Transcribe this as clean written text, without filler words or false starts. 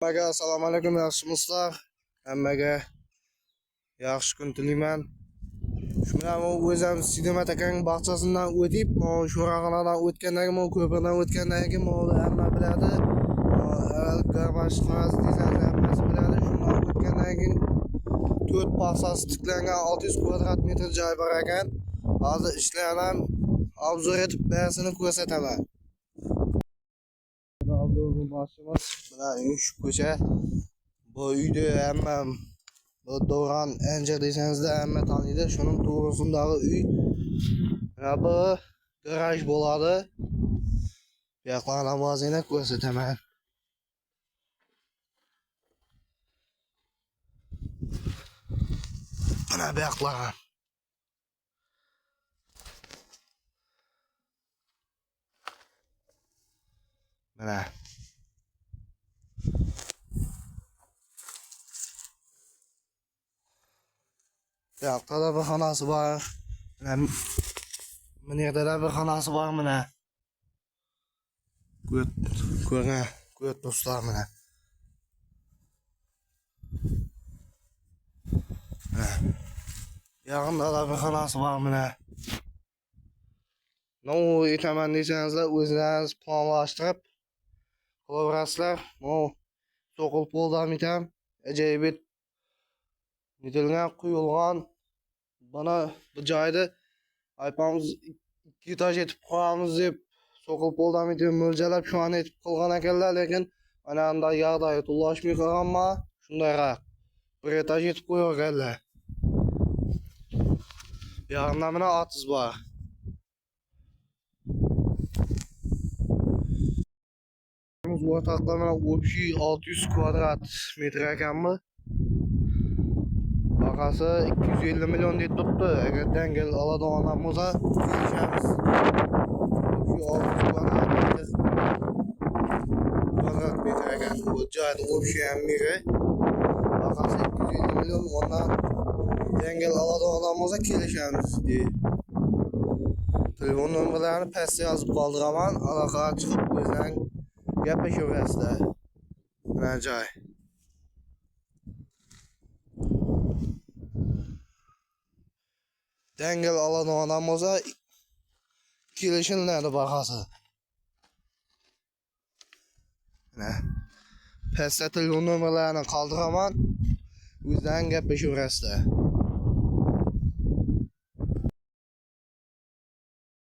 Assalomu alaykum yaxshimisizlar? Hammaga yaxshi kun tilayman. Shu bilan o'zim Sidimat akaning bog'chasidan o'tib, shu rag'anadan o'tgandan keyin, ko'pirdan o'tgandan keyin hamma biladi. Garaj qog'oz dizayni hammasi biladi. Shundan o'tgandan keyin 4 paxsasi tiklangan 600 kvadrat metr joy bor ekan. Hozir ishlarni obzor etib barisini ko'rsataman. Boshimiz bilan shu ko'cha. Bu uyda hamma bu Davron Anjar desangizda hamma taniydi. Shuning to'g'risindagi uy. Mana bu garaj bo'ladi. Yoqlar namozini ko'rsataman. Mana bu yoqlar. Mana yoqda da bir xonasi bor. Mana yerda da bir xonasi bor mana. Ko'rt do'stlar mana. Yaqinda da bir xonasi bor mana. Ne etaman desangizlar o'zlaringiz planlashtirib qilaverasizlar. So'qil poldan etam. Ajoyib netilgan quyulgan. Bana bu joyda aytamiz 2 etaj etib qo'yamiz deb So'qil poldan etam mo'ljalab shu an etib qilgan ekanlar, lekin mana bunday yog'da to'lashmay qolganma. Shundayroq 1 etaj etib qo'yganlar. Yaqinda mana otiz bor. Bu ortaqlarına общий 600 kvadrat metre ekanmi? Bagası 250 milyon deyip tuttu. Eğer dengel aladigan bo'lsa, kelishamiz. Общий 600 kvadrat metre ekan. Bu joyda общий ham miri. Bagası 250 milyon, ondan dengel aladigan bo'lsa kelishamiz deydi. Telefon nomerlarini pastga yozib qoldiraman. Aloqaga chiqib o'zlaring gaplashaverasizlar. Mana joy. Dengel aladigan bo'lsa kelishiladi bahasi. Mana pastga telefon nomerlarini qoldiraman. O'zlaring gaplashaverasizlar.